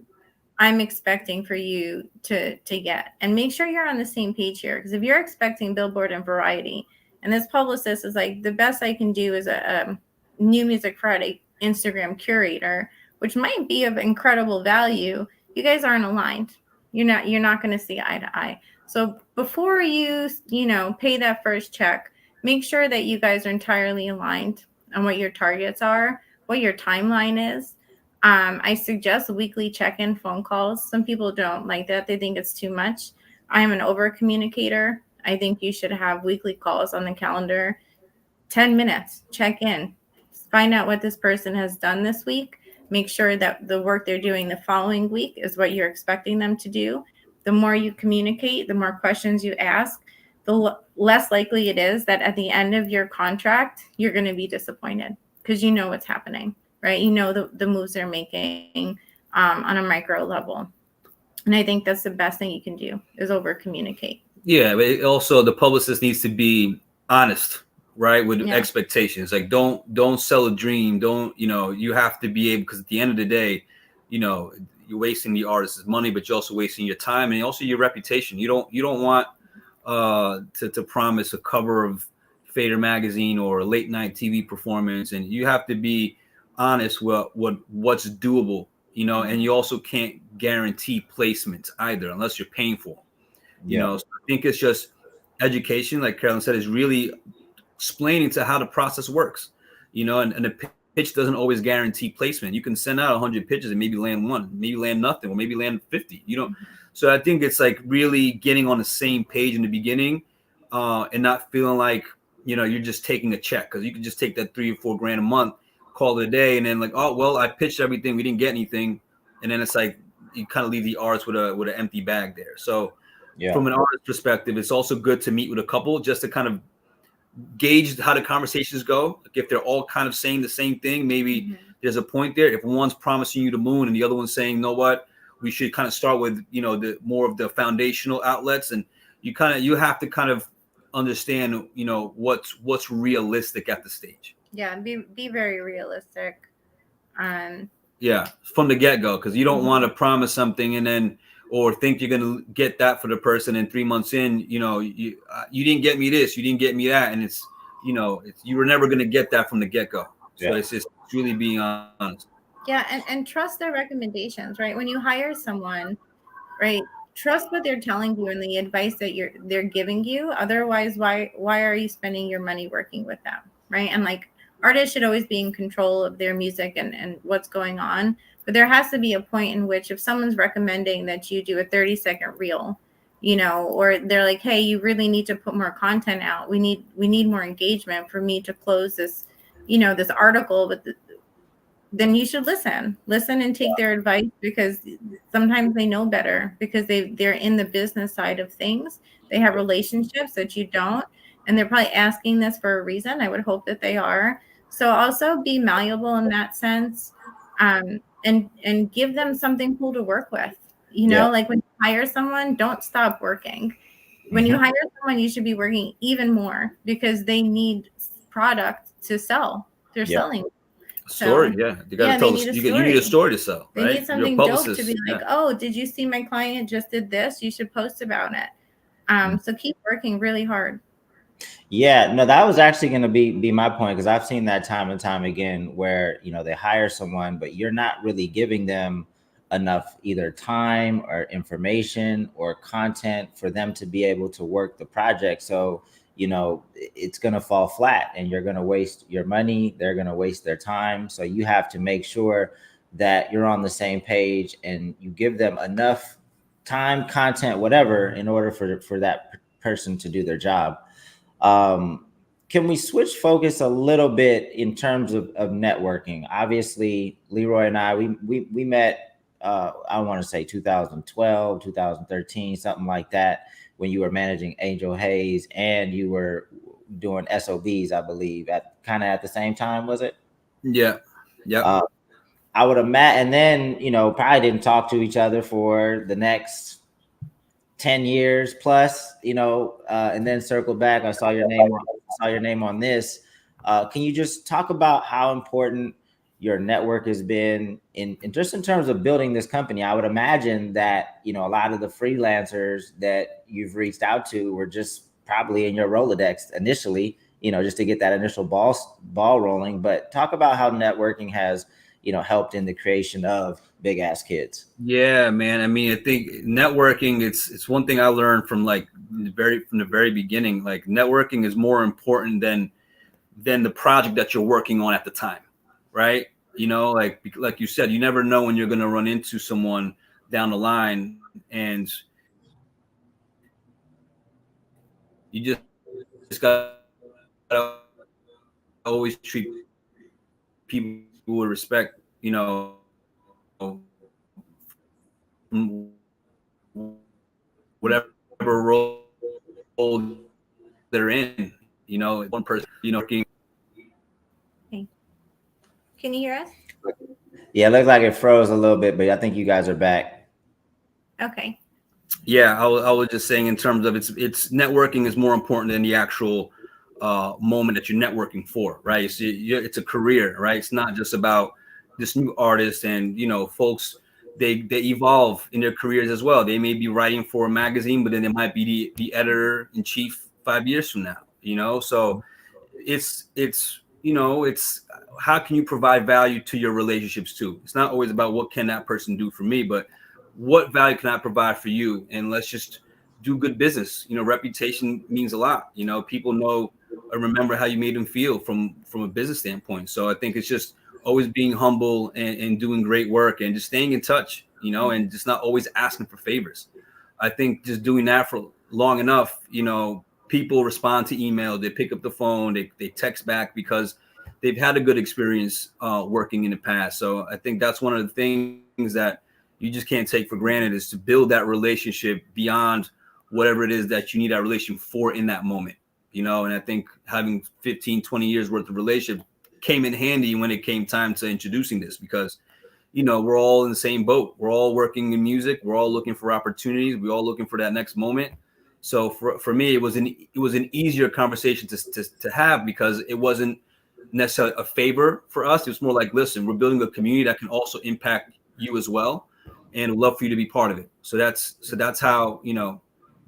I'm expecting for you to get, and make sure you're on the same page here. Because if you're expecting Billboard and Variety, and this publicist is like, the best I can do is a New Music Friday Instagram curator, which might be of incredible value, you guys aren't aligned. You're not going to see eye to eye. So before you pay that first check, make sure that you guys are entirely aligned on what your targets are, what your timeline is. I suggest weekly check-in phone calls. Some people don't like that. They think it's too much. I'm an over communicator. I think you should have weekly calls on the calendar. 10 minutes, check in, find out what this person has done this week. Make sure that the work they're doing the following week is what you're expecting them to do. The more you communicate, the more questions you ask, the less likely it is that at the end of your contract, you're going to be disappointed, because you know what's happening, right? You know the moves they're making on a micro level. And I think that's the best thing you can do is over communicate. Yeah, but also the publicist needs to be honest, right, with Yeah. expectations. Like, don't sell a dream. Don't you have to be able, because at the end of the day, you're wasting the artist's money, but you're also wasting your time and also your reputation. You don't want to promise a cover of Fader magazine or a late night TV performance, and you have to be honest with what's doable. And you also can't guarantee placements either unless you're paying for them. Yeah. So I think it's just education, like Carolyn said, is really explaining to how the process works. And the pitch doesn't always guarantee placement. You can send out 100 pitches and maybe land one, maybe land nothing, or maybe land 50. So I think it's like really getting on the same page in the beginning, and not feeling like you're just taking a check, because you can just take that $3 or $4 a month, call it a day, and then like, oh well, I pitched everything, we didn't get anything, and then it's like you kind of leave the artist with an empty bag there. So Yeah. from an artist perspective, it's also good to meet with a couple just to kind of gauge how the conversations go. Like if they're all kind of saying the same thing, maybe there's a point there. If one's promising you the moon and the other one's saying, know what, we should kind of start with the more of the foundational outlets, and you have to kind of understand what's realistic at the stage. Yeah, be very realistic. Yeah, from the get-go, because you don't want to promise something and then or think you're going to get that for the person, and 3 months in, you didn't get me this, you didn't get me that, and it's you were never going to get that from the get-go. So it's just really being honest. Yeah, and trust their recommendations, right? When you hire someone, right, trust what they're telling you and the advice that they're giving you. Otherwise, why are you spending your money working with them, right? And like, artists should always be in control of their music and what's going on. But there has to be a point in which if someone's recommending that you do a 30-second reel, or they're like, hey, you really need to put more content out. We need more engagement for me to close this, this article with then you should listen and take their advice, because sometimes they know better, because they're in the business side of things. They have relationships that you don't, and they're probably asking this for a reason. I would hope that they are. So also be malleable in that sense, and give them something cool to work with. Yeah. Like when you hire someone, don't stop working. When you hire someone, you should be working even more, because they need product to sell. They're Yeah. selling. Story, So yeah. You got yeah, to they tell need a us. You need a story. story to sell, They need right? You're a something dope to publicist. be like, Yeah. oh, did you see my client just did this? You should post about it. So keep working really hard. Yeah, no, that was actually going to be my point, because I've seen that time and time again where they hire someone, but you're not really giving them enough either time or information or content for them to be able to work the project. So it's going to fall flat, and you're going to waste your money. They're going to waste their time. So you have to make sure that you're on the same page and you give them enough time, content, whatever, in order for that person to do their job. um, can we switch focus a little bit in terms of networking? Obviously, Leroy and I, we met, I want to say 2012, 2013, something like that, when you were managing Angel Hayes and you were doing SOBs, I believe, at kind of at the same time, was it? Yeah. Yep. Uh, I would imagine, and then, probably didn't talk to each other for the next 10 years plus, and then circle back. I saw your name on this. Can you just talk about how important your network has been in just in terms of building this company? I would imagine that, a lot of the freelancers that you've reached out to were just probably in your Rolodex initially, just to get that initial ball rolling. But talk about how networking has, helped in the creation of Big Ass Kids. Yeah, man. I mean, I think networking, it's one thing I learned from from the very beginning. Like, networking is more important than the project that you're working on at the time, right? Like you said, you never know when you're going to run into someone down the line, and you just got to always treat people with respect, whatever role they're in. One person, working. Okay. Can you hear us? Yeah, it looks like it froze a little bit, but I think you guys are back. Okay. Yeah, I was just saying, in terms of it's networking is more important than the actual moment that you're networking for, right? It's a career, right? It's not just about this new artist, and folks, they evolve in their careers as well. They may be writing for a magazine, but then they might be the editor in chief 5 years from now. So it's how can you provide value to your relationships too. It's not always about what can that person do for me, but what value can I provide for you, and let's just do good business. Reputation means a lot. People know and remember how you made them feel from a business standpoint. So I think it's just always being humble and doing great work, and just staying in touch, and just not always asking for favors. I think just doing that for long enough, people respond to email, they pick up the phone, they text back, because they've had a good experience working in the past. So I think that's one of the things that you just can't take for granted, is to build that relationship beyond whatever it is that you need that relationship for in that moment. And I think having 15, 20 years worth of relationship came in handy when it came time to introducing this, because we're all in the same boat. We're all working in music. We're all looking for opportunities. We're all looking for that next moment. So for me, it was an easier conversation to have, because it wasn't necessarily a favor for us. It was more like, listen, we're building a community that can also impact you as well, and would love for you to be part of it. So that's how,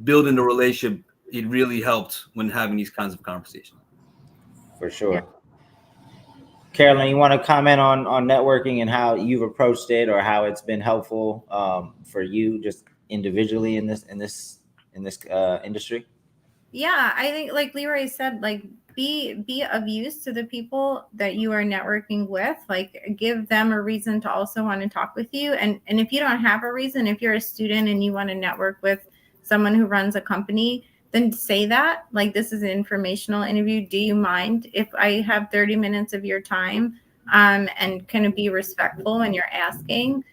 building the relationship, it really helped when having these kinds of conversations. For Yeah. sure. Carolyn, you want to comment on networking and how you've approached it, or how it's been helpful for you just individually in this industry? Yeah, I think like Leroy said, like be of use to the people that you are networking with. Like, give them a reason to also want to talk with you. And if you don't have a reason, if you're a student and you want to network with someone who runs a company, then say that, like, this is an informational interview. Do you mind if I have 30 minutes of your time? And kind of be respectful when you're asking.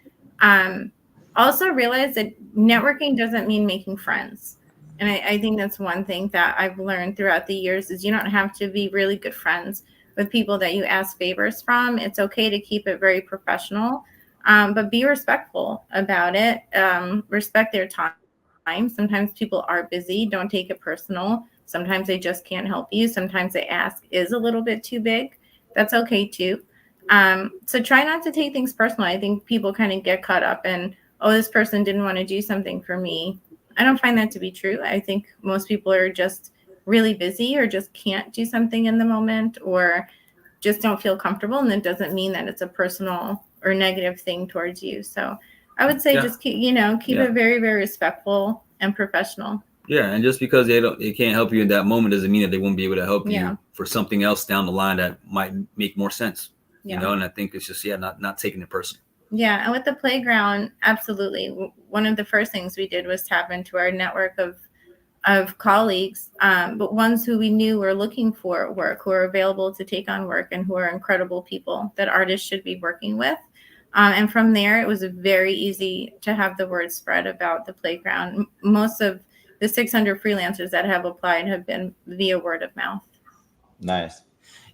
Um, Also realize that networking doesn't mean making friends. And I think that's one thing that I've learned throughout the years is you don't have to be really good friends with people that you ask favors from. It's okay to keep it very professional, but be respectful about it. Respect their time. Sometimes people are busy. Don't take it personal. Sometimes they just can't help you. Sometimes the ask is a little bit too big. That's okay too. So try not to take things personal. I think people kind of get caught up in, oh, this person didn't want to do something for me. I don't find that to be true. I think most people are just really busy or just can't do something in the moment or just don't feel comfortable. And it doesn't mean that it's a personal or negative thing towards you. So I would say Yeah. just keep it very, very respectful and professional. Yeah, and just because they can't help you in that moment doesn't mean that they won't be able to help Yeah. you for something else down the line that might make more sense. Yeah. You know, and I think it's just not taking it personal. Yeah, and with the playground, absolutely. One of the first things we did was tap into our network of colleagues, but ones who we knew were looking for work, who are available to take on work, and who are incredible people that artists should be working with. And from there, it was very easy to have the word spread about the playground. Most of the 600 freelancers that have applied have been via word of mouth. Nice.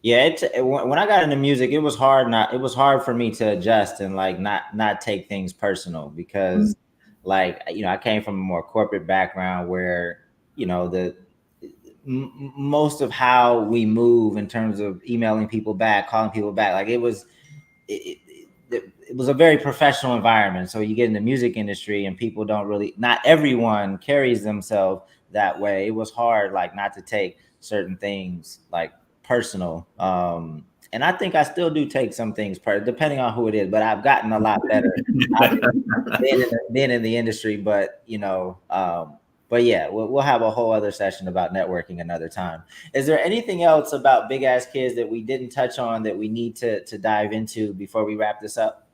Yeah, when I got into music, it was hard. It was hard for me to adjust and like not take things personal because, like, I came from a more corporate background where the most of how we move in terms of emailing people back, calling people back, like it, it was a very professional environment. So you get in the music industry and people don't really, not everyone carries themselves that way. It was hard, like, not to take certain things like personal. And I think I still do take some things depending on who it is, but I've gotten a lot better being in the industry. But but yeah, we'll have a whole other session about networking another time. Is there anything else about Big Ass Kids that we didn't touch on that we need to dive into before we wrap this up?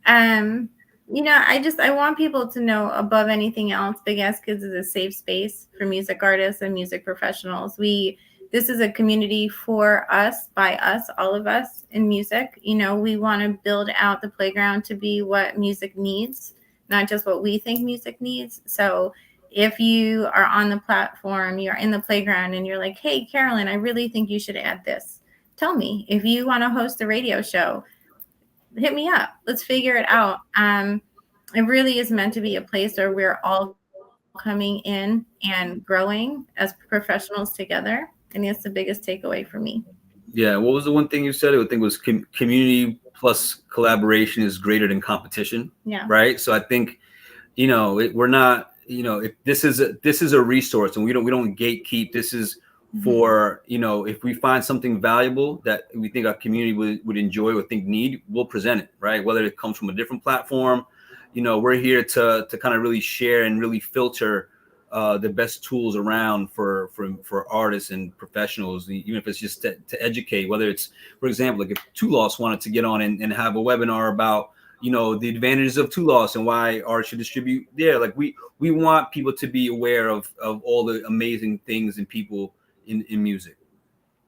I want people to know, above anything else, Big Ass Kids is a safe space for music artists and music professionals. This is a community for us, by us, all of us in music. We want to build out the playground to be what music needs, not just what we think music needs. So if you are on the platform, you're in the playground and you're like, hey, Carolyn, I really think you should add this. Tell me. If you want to host a radio show, hit me up. Let's figure it out. It really is meant to be a place where we're all coming in and growing as professionals together. And that's the biggest takeaway for me. Yeah. What was the one thing you said? I think it was community plus collaboration is greater than competition. Yeah. Right. So I think, we're not, if this is a resource and we don't gatekeep. This is for, if we find something valuable that we think our community would enjoy or think need, we'll present it, right? Whether it comes from a different platform, we're here to kind of really share and really filter the best tools around for artists and professionals, even if it's just to educate, whether it's, for example, like if Two Loss wanted to get on and have a webinar about, the advantages of Two Loss and why art should distribute there. Like we want people to be aware of all the amazing things and people in music.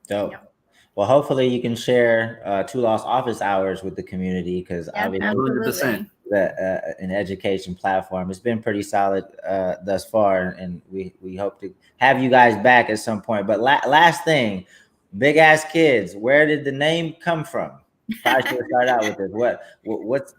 Dope. Yeah. Well, hopefully you can share Two Loss office hours with the community, because obviously 100%. An education platform. It's been pretty solid thus far, and we hope to have you guys back at some point. But last thing, Big Ass Kids, where did the name come from? Probably should start out with this.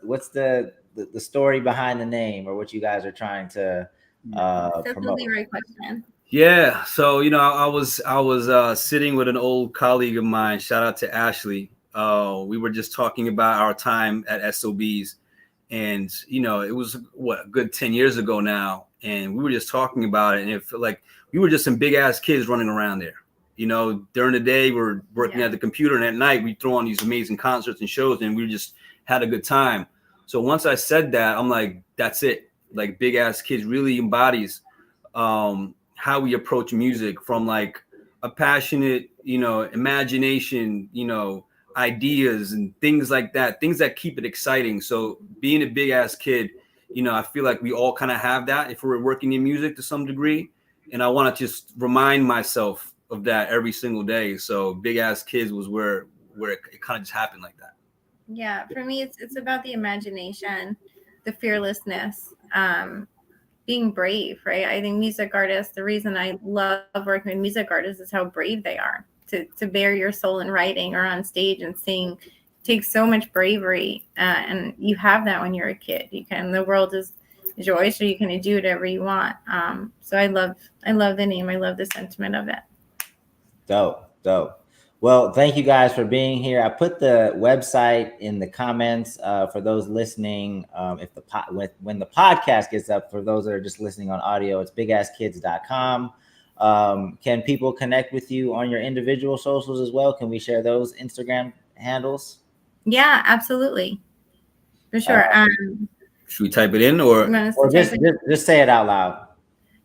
What's the story behind the name, or what you guys are trying to promote? The right question. Yeah, so I was sitting with an old colleague of mine. Shout out to Ashley. We were just talking about our time at SOBs, and it was a good 10 years ago now, and we were just talking about it, and it felt like we were just some big ass kids running around there. During the day we're working at the computer, and at night we throw on these amazing concerts and shows, and we just had a good time. So once I said that, I'm like, that's it. Like, Big Ass Kids really embodies how we approach music from like a passionate, imagination, ideas and things like that, things that keep it exciting. So being a big ass kid, I feel like we all kind of have that if we're working in music to some degree. And I want to just remind myself of that every single day. So Big Ass Kids was where it kind of just happened like that. Yeah, for me, it's about the imagination, the fearlessness, being brave, right? I think music artists, the reason I love working with music artists is how brave they are to bare your soul in writing or on stage and sing. Takes so much bravery, and you have that when you're a kid. The world is your oyster. You can do whatever you want. So I love the name. I love the sentiment of it. Dope. Well, thank you guys for being here. I put the website in the comments for those listening. If when the podcast gets up, for those that are just listening on audio, it's bigasskids.com. Can people connect with you on your individual socials as well? Can we share those Instagram handles? Yeah, absolutely. For sure. Should we type it in or just say it out loud?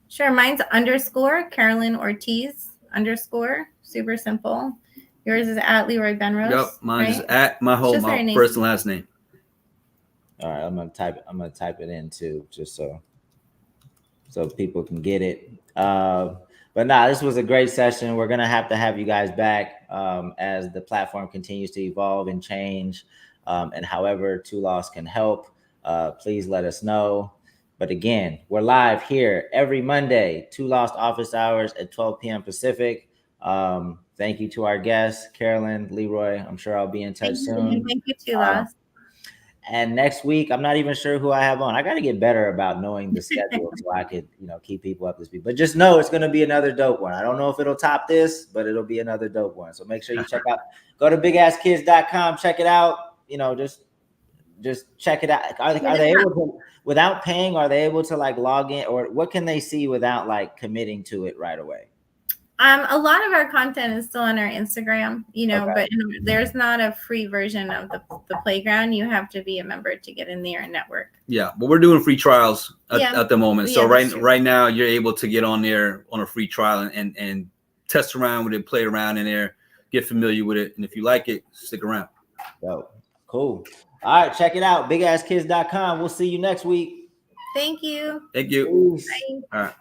Sure. Mine's _ Carolyn Ortiz _ super simple. Yours is at Leroy Benrose. Yep, mine's right? at my first and last name. All right, I'm gonna type it in too, just so people can get it. But this was a great session. We're gonna have to have you guys back as the platform continues to evolve and change. And however Two Lost can help, please let us know. But again, we're live here every Monday, Two Lost office hours at 12 p.m. Pacific. Thank you to our guests, Carolyn, Leroy. I'm sure I'll be in touch soon. Thank you, Two Lost. And next week, I'm not even sure who I have on. I got to get better about knowing the schedule so I could, keep people up to speed. But just know it's going to be another dope one. I don't know if it'll top this, but it'll be another dope one. So make sure you check out. Go to bigasskids.com. Check it out. Just check it out. Are they able to, without paying? Are they able to log in, or what can they see without committing to it right away? A lot of our content is still on our Instagram, Okay. But there's not a free version of the playground. You have to be a member to get in there and network. Yeah, but we're doing free trials at the moment. So right now you're able to get on there on a free trial and test around with it, play around in there, get familiar with it. And if you like it, stick around. Dope. Cool. All right, check it out. bigasskids.com. We'll see you next week. Thank you. Thank you. Bye. All right.